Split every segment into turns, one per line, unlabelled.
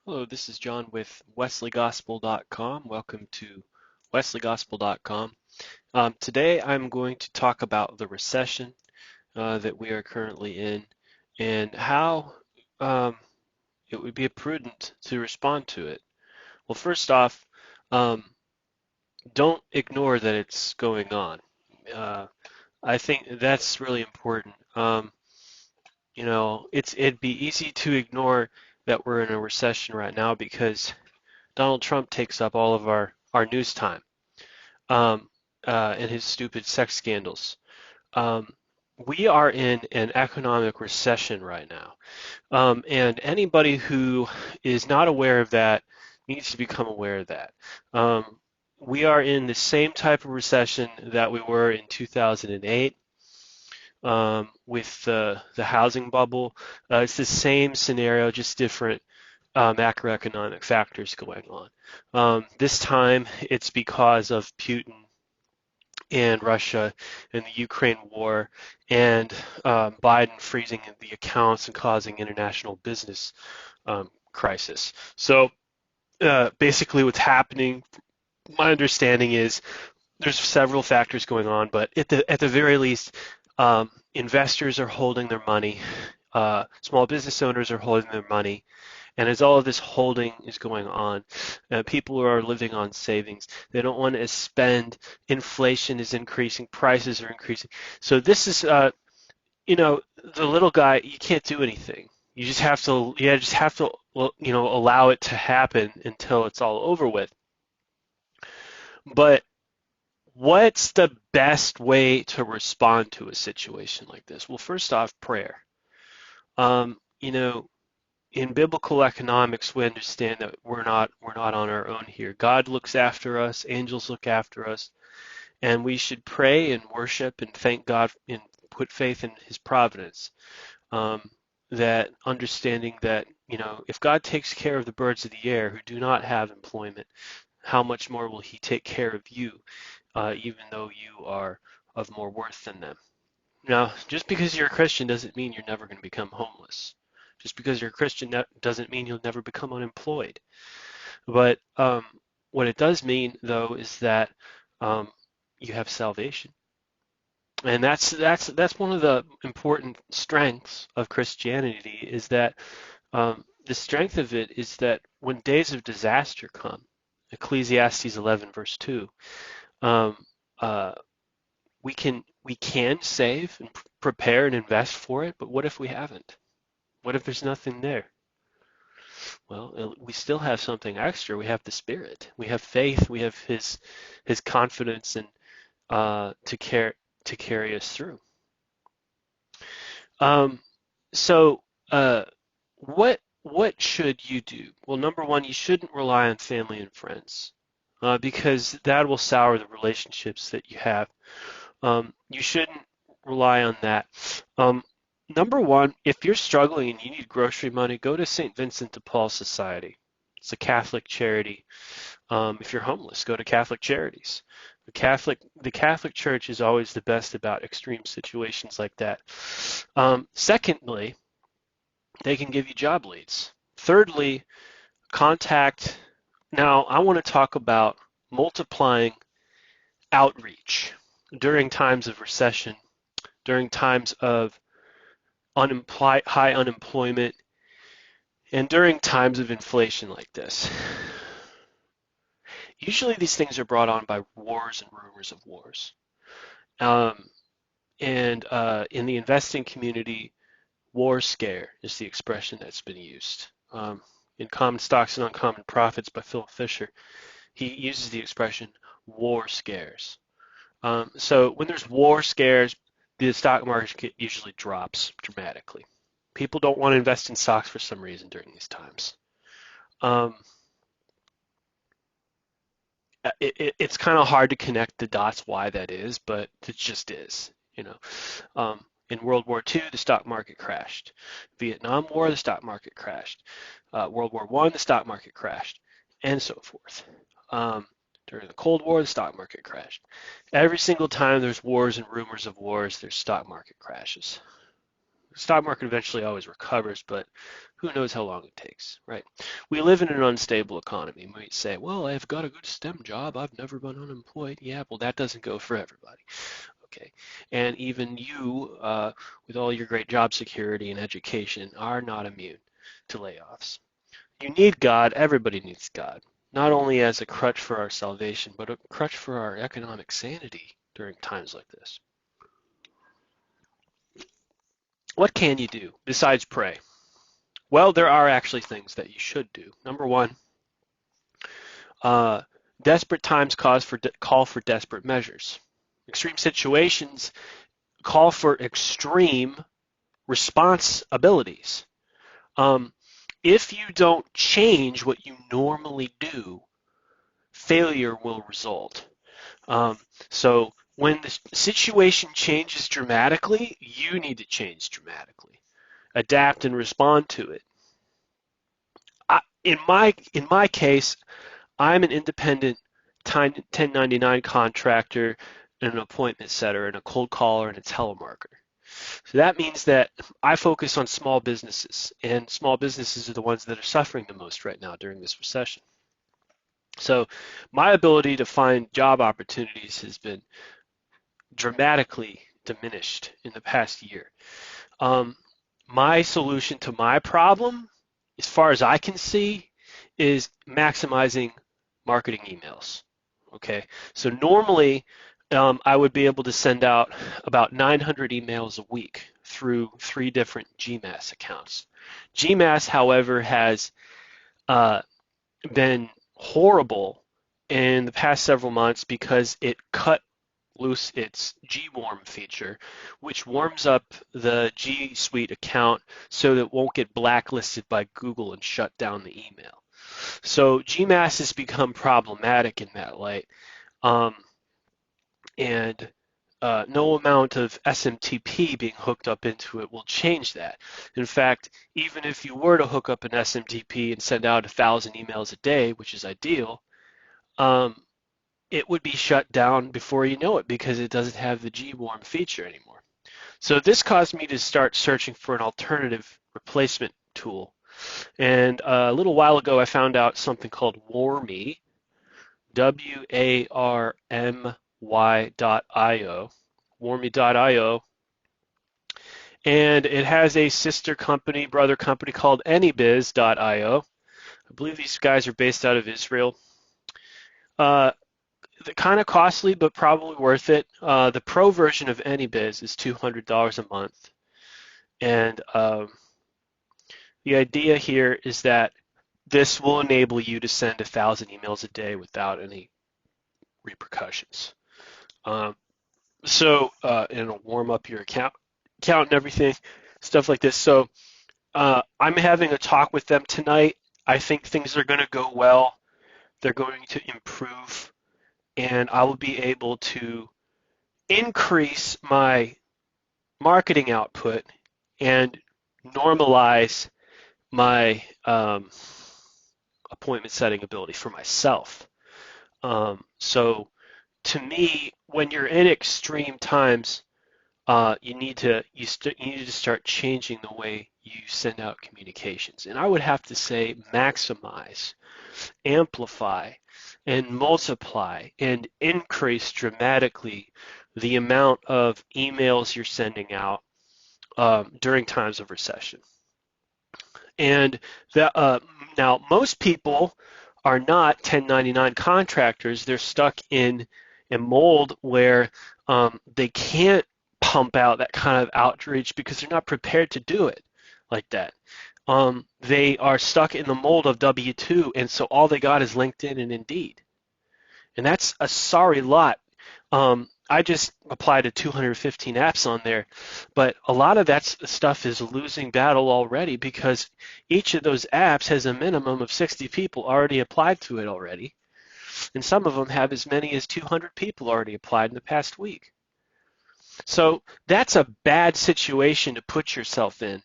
Hello, this is John with wesleygospel.com. Welcome to wesleygospel.com. Today I'm going to talk about the recession that we are currently in and how um, it would be prudent to respond to it. Well, first off, um, don't ignore that it's going on. Uh, I think that's really important. It'd be easy to ignore that we're in a recession right now because Donald Trump takes up all of our news time um, and his stupid sex scandals. Um, we are in an economic recession right now, and anybody who is not aware of that needs to become aware of that. We are in the same type of recession that we were in 2008 with the housing bubble. It's the same scenario, just different macroeconomic factors going on. This time it's because of Putin and Russia and the Ukraine war and Biden freezing the accounts and causing international business crisis. So basically what's happening, my understanding is there's several factors going on, but at the very least, investors are holding their money, small business owners are holding their money, and as all of this holding is going on, people are living on savings. They don't want to spend. Inflation is increasing. Prices are increasing. So this is, the little guy. You can't do anything. You just have to, allow it to happen until it's all over with. But what's the best way to respond to a situation like this? Well, first off, prayer. Um, you know, in biblical economics, we understand that we're not on our own here. God looks after us, angels look after us, and we should pray and worship and thank God and put faith in His providence. Um, that understanding that if God takes care of the birds of the air who do not have employment, how much more will He take care of you, even though you are of more worth than them? Now, just because you're a Christian doesn't mean you're never going to become homeless. Just because you're a Christian doesn't mean you'll never become unemployed. But what it does mean, though, is that um, you have salvation, and that's one of the important strengths of Christianity is that the strength of it is that when days of disaster come, Ecclesiastes 11 verse 2, um, uh, we can save and prepare and invest for it, but what if we haven't? What if there's nothing there? Well, we still have something extra. We have the Spirit. We have faith. We have His confidence and to carry us through. Um, so, what should you do? Well, number one, you shouldn't rely on family and friends because that will sour the relationships that you have. You shouldn't rely on that. Um, Number one, if you're struggling and you need grocery money, go to St. Vincent de Paul Society. It's a Catholic charity. If you're homeless, go to Catholic Charities. The Catholic Church is always the best about extreme situations like that. Secondly, they can give you job leads. Thirdly, contact. Now, I want to talk about multiplying outreach during times of recession, during times of high unemployment, and during times of inflation like this. Usually these things are brought on by wars and rumors of wars. Um, and in the investing community, war scare is the expression that's been used. In Common Stocks and Uncommon Profits by Philip Fisher, he uses the expression war scares. So when there's war scares, the stock market usually drops dramatically. People don't want to invest in stocks for some reason during these times. Um, it's kind of hard to connect the dots why that is, but it just is. You know, in World War II, the stock market crashed. Vietnam War, the stock market crashed. World War I, the stock market crashed, and so forth. During the Cold War, the stock market crashed. Every single time there's wars and rumors of wars, there's stock market crashes. The stock market eventually always recovers, but Who knows how long it takes, right? We live in an unstable economy. We might say, well, I've got a good STEM job. I've never been unemployed. Yeah, well, that doesn't go for everybody. Okay. And even you, with all your great job security and education, are not immune to layoffs. You need God. Everybody needs God, not only as a crutch for our salvation, but a crutch for our economic sanity during times like this. What can you do besides pray? Well, there are actually things that you should do. Number one, uh, desperate times call for desperate measures. Extreme situations call for extreme response abilities. Um, if you don't change what you normally do, failure will result. Um, so when the situation changes dramatically, you need to change dramatically, adapt and respond to it. In my case, I'm an independent 1099 contractor, and an appointment setter, and a cold caller, and a telemarketer. So that means that I focus on small businesses, and small businesses are the ones that are suffering the most right now during this recession. So my ability to find job opportunities has been dramatically diminished in the past year. Um, my solution to my problem, as far as I can see, is maximizing marketing emails. Okay, so normally I would be able to send out about 900 emails a week through 3 different GMAS accounts. GMAS, however, has uh, been horrible in the past several months because it cut loose its G-Warm feature, which warms up the G Suite account so that it won't get blacklisted by Google and shut down the email. So GMAS has become problematic in that light, um, and no amount of SMTP being hooked up into it will change that. In fact, even if you were to hook up an SMTP and send out 1,000 emails a day, which is ideal, um, it would be shut down before you know it because it doesn't have the G-Warm feature anymore. So this caused me to start searching for an alternative replacement tool. And a little while ago, I found out something called Warmy, WARMY.io, Warmy.io, and it has a sister company, brother company called Anybiz.io. I believe these guys are based out of Israel. Kind of costly, but probably worth it. The pro version of Anybiz is $200 a month, and the idea here is that this will enable you to send 1,000 emails a day without any repercussions. Um, and it'll warm up your account and everything, stuff like this. So I'm having a talk with them tonight. I think things are going to go well. They're going to improve, and I will be able to increase my marketing output and normalize my appointment setting ability for myself. So to me, when you're in extreme times, you need to start changing the way you send out communications. And I would have to say maximize, amplify, and multiply and increase dramatically the amount of emails you're sending out during times of recession. And now most people are not 1099 contractors. They're stuck in a mold where they can't pump out that kind of outreach because they're not prepared to do it like that. They are stuck in the mold of W-2, and so all they got is LinkedIn and Indeed. And that's a sorry lot. I just applied to 215 apps on there, but a lot of that stuff is a losing battle already because each of those apps has a minimum of 60 people already applied to it already, and some of them have as many as 200 people already applied in the past week. So that's a bad situation to put yourself in.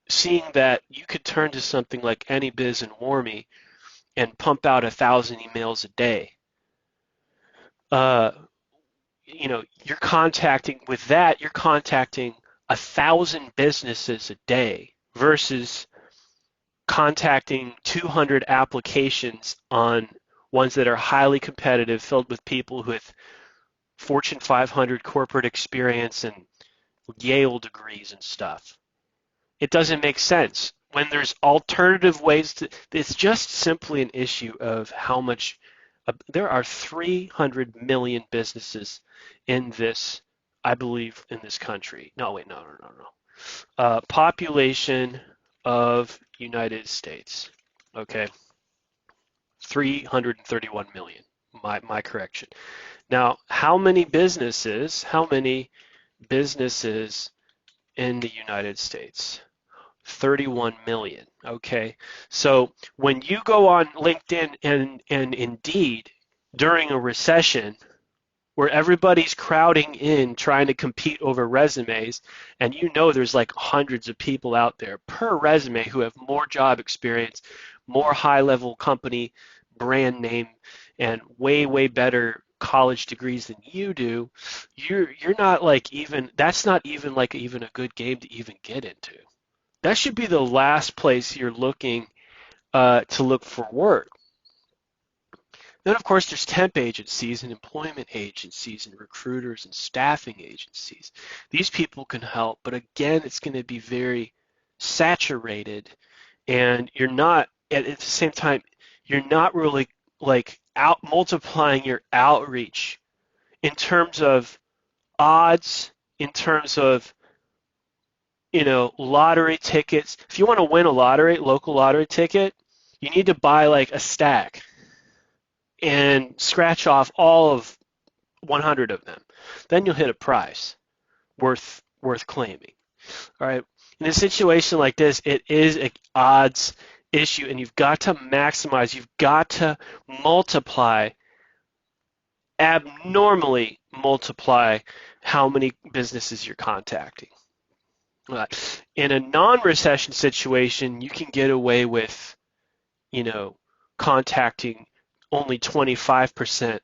Seeing that you could turn to something like Anybiz and Warmy and pump out 1,000 emails a day. You're contacting 1,000 businesses a day versus contacting 200 applications on ones that are highly competitive, filled with people with Fortune 500 corporate experience and Yale degrees and stuff. It doesn't make sense when there's alternative ways to. It's just simply an issue of how much. There are 300 million businesses in this, I believe, in this country. No, wait, no. Population of United States. Okay, 331 million. My correction. Now, how many businesses? How many businesses in the United States? 31 million. Okay. So when you go on LinkedIn and Indeed during a recession where everybody's crowding in trying to compete over resumes, and you know there's like hundreds of people out there per resume who have more job experience, more high-level company brand name, and way better college degrees than you do, you're not like even that's not even like even a good game to even get into. That should be the last place you're looking to look for work. Then, of course, there's temp agencies and employment agencies and recruiters and staffing agencies. These people can help, but again, it's going to be very saturated, and you're not at the same time, you're not really like out multiplying your outreach in terms of odds, in terms of lottery tickets. If you want to win a local lottery ticket, you need to buy like a stack and scratch off all of 100 of them. Then you'll hit a prize worth claiming. All right. In a situation like this, it is an odds issue, and you've got to maximize. You've got to multiply, abnormally multiply how many businesses you're contacting. In a non-recession situation, you can get away with, contacting only 25%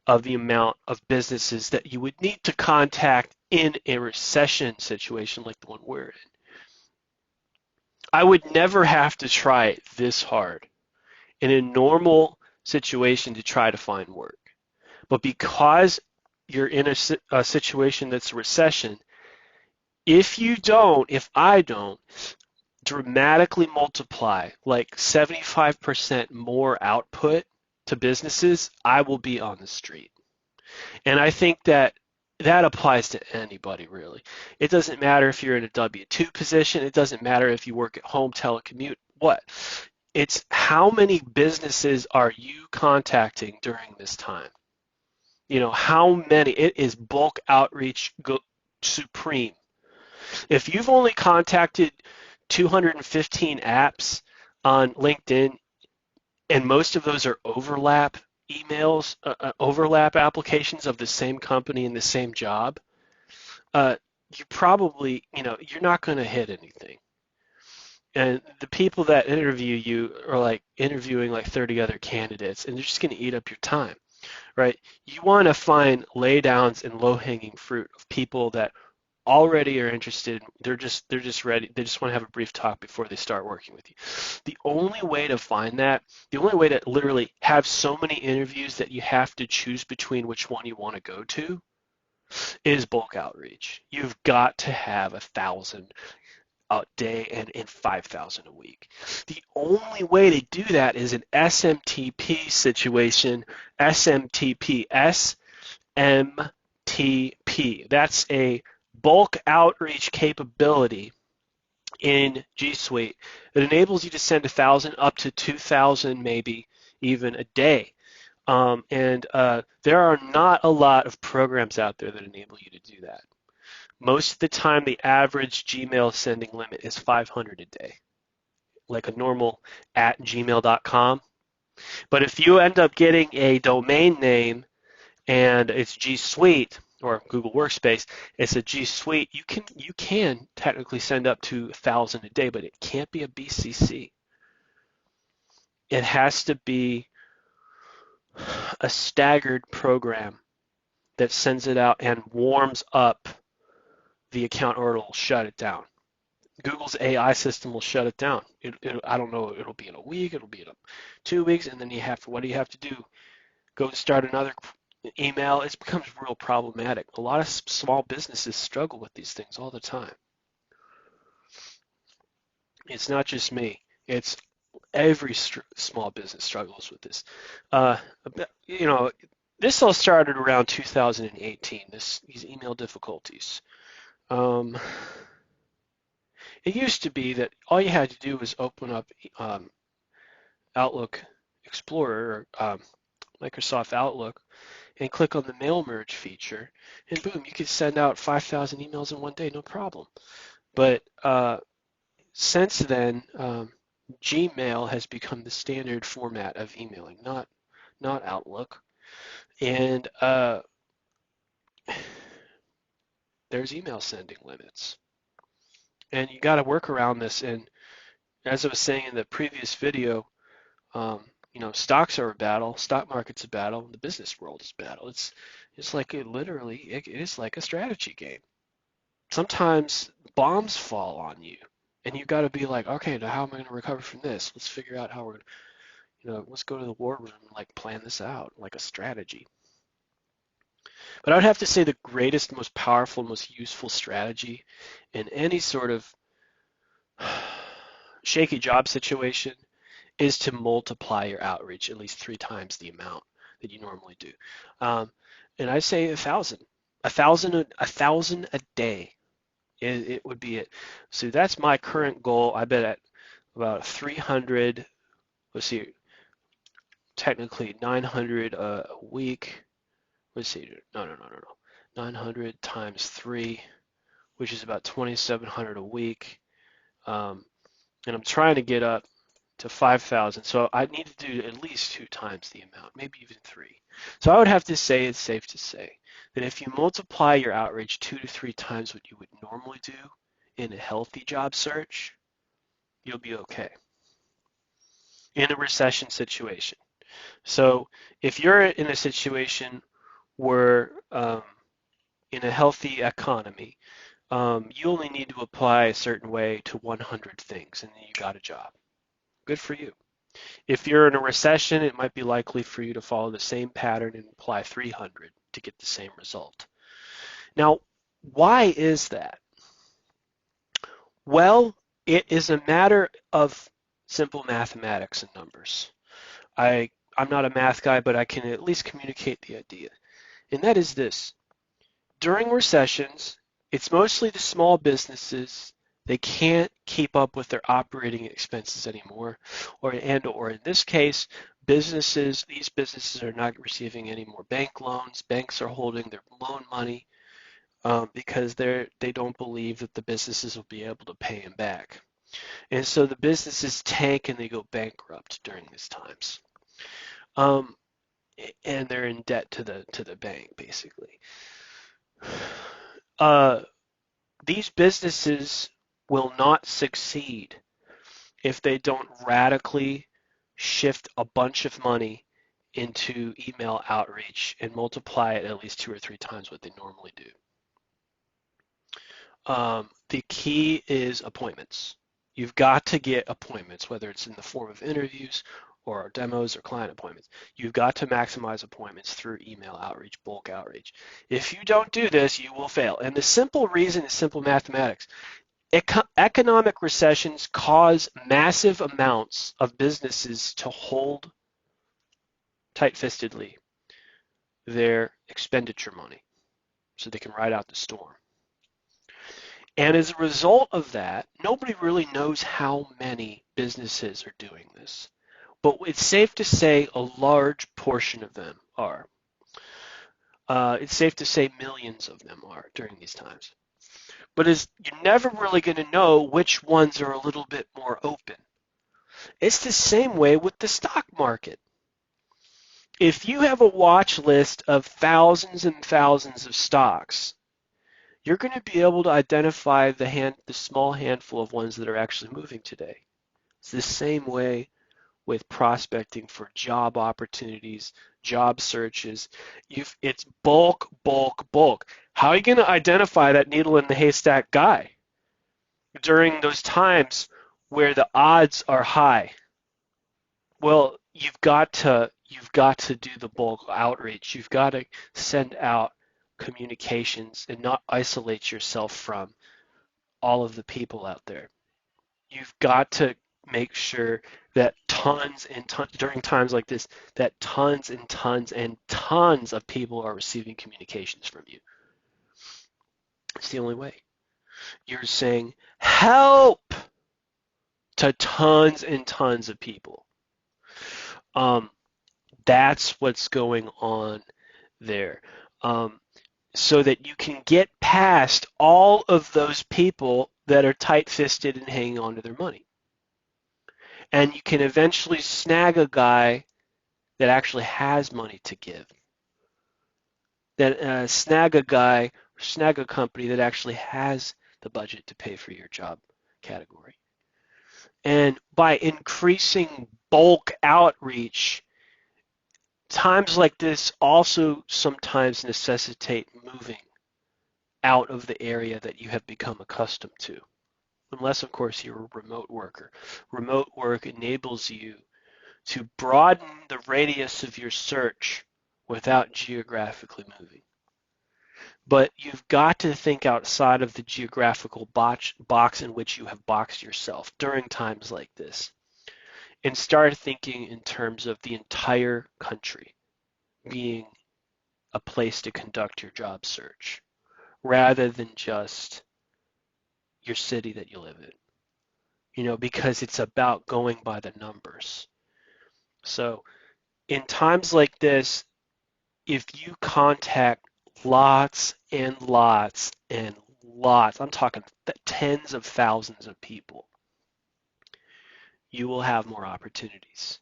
of the amount of businesses that you would need to contact in a recession situation like the one we're in. I would never have to try it this hard in a normal situation to try to find work. But because you're in a situation that's a recession, if I don't dramatically multiply like 75% more output to businesses, I will be on the street. And I think that applies to anybody really. It doesn't matter if you're in a W-2 position. It doesn't matter if you work at home, telecommute, what. It's how many businesses are you contacting during this time? How many? It is bulk outreach supreme. If you've only contacted 215 apps on LinkedIn, and most of those are overlap emails, overlap applications of the same company and the same job, you probably, you're not going to hit anything. And the people that interview you are like interviewing like 30 other candidates, and they're just going to eat up your time, right? You want to find laydowns and low-hanging fruit of people that already are interested. They're just ready. They just want to have a brief talk before they start working with you. The only way to find that, the only way to literally have so many interviews that you have to choose between which one you want to go to is bulk outreach. You've got to have 1,000 a day and 5,000 a week. The only way to do that is an SMTP situation. SMTP. SMTP. That's a bulk outreach capability in G Suite. It enables you to send 1,000 up to 2,000 maybe even a day. There are not a lot of programs out there that enable you to do that. Most of the time, the average Gmail sending limit is 500 a day, like a normal @gmail.com. But if you end up getting a domain name and it's G Suite or Google Workspace, it's a G Suite, you can technically send up to 1,000 a day, but it can't be a BCC. It has to be a staggered program that sends it out and warms up the account, or it'll shut it down. Google's AI system will shut it down. I don't know, it'll be in a week, it'll be in 2 weeks, and then what do you have to do? Go start another email. It becomes real problematic. A lot of small businesses struggle with these things all the time. It's not just me. It's every small business struggles with this. Uh, you know, this all started around 2018. These email difficulties. Um, it used to be that all you had to do was open up Outlook Explorer or Microsoft Outlook and click on the mail merge feature, and boom, you could send out 5,000 emails in one day, no problem. But since then, Gmail has become the standard format of emailing, not Outlook. And there's email sending limits. And you got to work around this. And as I was saying in the previous video, stocks are a battle, stock market's a battle, the business world is a battle. It's like it is like a strategy game. Sometimes bombs fall on you, and you got to be like, okay, now how am I going to recover from this? Let's figure out how we're, let's go to the war room and like plan this out like a strategy. But I would have to say the greatest, most powerful, most useful strategy in any sort of shaky job situation is to multiply your outreach at least 3 times the amount that you normally do. And I say 1,000, 1,000 a day. It would be it. So that's my current goal. I bet at about 300. Let's see, technically 900 a week. Let's see, no. 900 times 3, which is about 2,700 a week. And I'm trying to get up to 5,000. So I need to do at least 2 times the amount, maybe even 3. So I would have to say it's safe to say that if you multiply your outreach 2 to 3 times what you would normally do in a healthy job search, you'll be okay in a recession situation. So if you're in a situation where in a healthy economy, you only need to apply a certain way to 100 things and then you got a job. Good for you. If you're in a recession, it might be likely for you to follow the same pattern and apply 300 to get the same result. Now, why is that? Well, it is a matter of simple mathematics and numbers. I'm not a math guy, but I can at least communicate the idea. And that is this. During recessions, it's mostly the small businesses. They can't keep up with their operating expenses anymore, or in this case, these businesses are not receiving any more bank loans. Banks are holding their loan money because they don't believe that the businesses will be able to pay them back. And so the businesses tank and they go bankrupt during these times. And they're in debt to the bank, basically. These businesses will not succeed if they don't radically shift a bunch of money into email outreach and multiply it at least 2 or 3 times what they normally do. The key is appointments. You've got to get appointments, whether it's in the form of interviews or demos or client appointments. You've got to maximize appointments through email outreach, bulk outreach. If you don't do this, you will fail. And the simple reason is simple mathematics. Economic recessions cause massive amounts of businesses to hold tight-fistedly their expenditure money so they can ride out the storm. And as a result of that, nobody really knows how many businesses are doing this. But it's safe to say a large portion of them are. It's safe to say millions of them are during these times. But you're never really going to know which ones are a little bit more open. It's the same way with the stock market. If you have a watch list of thousands and thousands of stocks, you're going to be able to identify the small handful of ones that are actually moving today. It's the same way with prospecting for job opportunities, job searches. It's bulk, bulk, bulk. How are you going to identify that needle in the haystack guy? during those times where the odds are high. Well, you've got to do the bulk outreach. You've got to send out communications and not isolate yourself from all of the people out there. You've got to make sure that tons and tons during times like this, that tons and tons and tons of people are receiving communications from you. It's the only way. You're saying help to tons and tons of people. Um, that's what's going on there. Um, so that you can get past all of those people that are tight-fisted and hanging on to their money. And you can eventually snag a guy that actually has money to give. That snag a guy, or snag a company that actually has the budget to pay for your job category. And by increasing bulk outreach, times like this also sometimes necessitate moving out of the area that you have become accustomed to. Unless, of course, you're a remote worker. Remote work enables you to broaden the radius of your search without geographically moving. But you've got to think outside of the geographical box in which you have boxed yourself during times like this and start thinking in terms of the entire country being a place to conduct your job search rather than just your city that you live in. Because it's about going by the numbers. So in times like this, if you contact lots and lots and lots, I'm talking tens of thousands of people, you will have more opportunities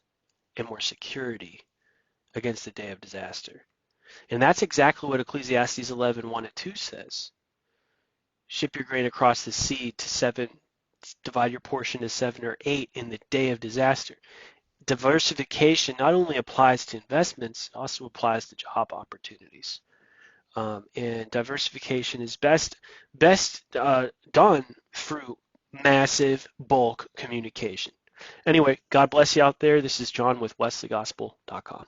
and more security against the day of disaster. And that's exactly what Ecclesiastes 11:1 and 2 says. Ship your grain across the sea to seven, divide your portion to 7 or 8 in the day of disaster. Diversification not only applies to investments, it also applies to job opportunities. And diversification is best done through massive bulk communication. Anyway, God bless you out there. This is John with wesleygospel.com.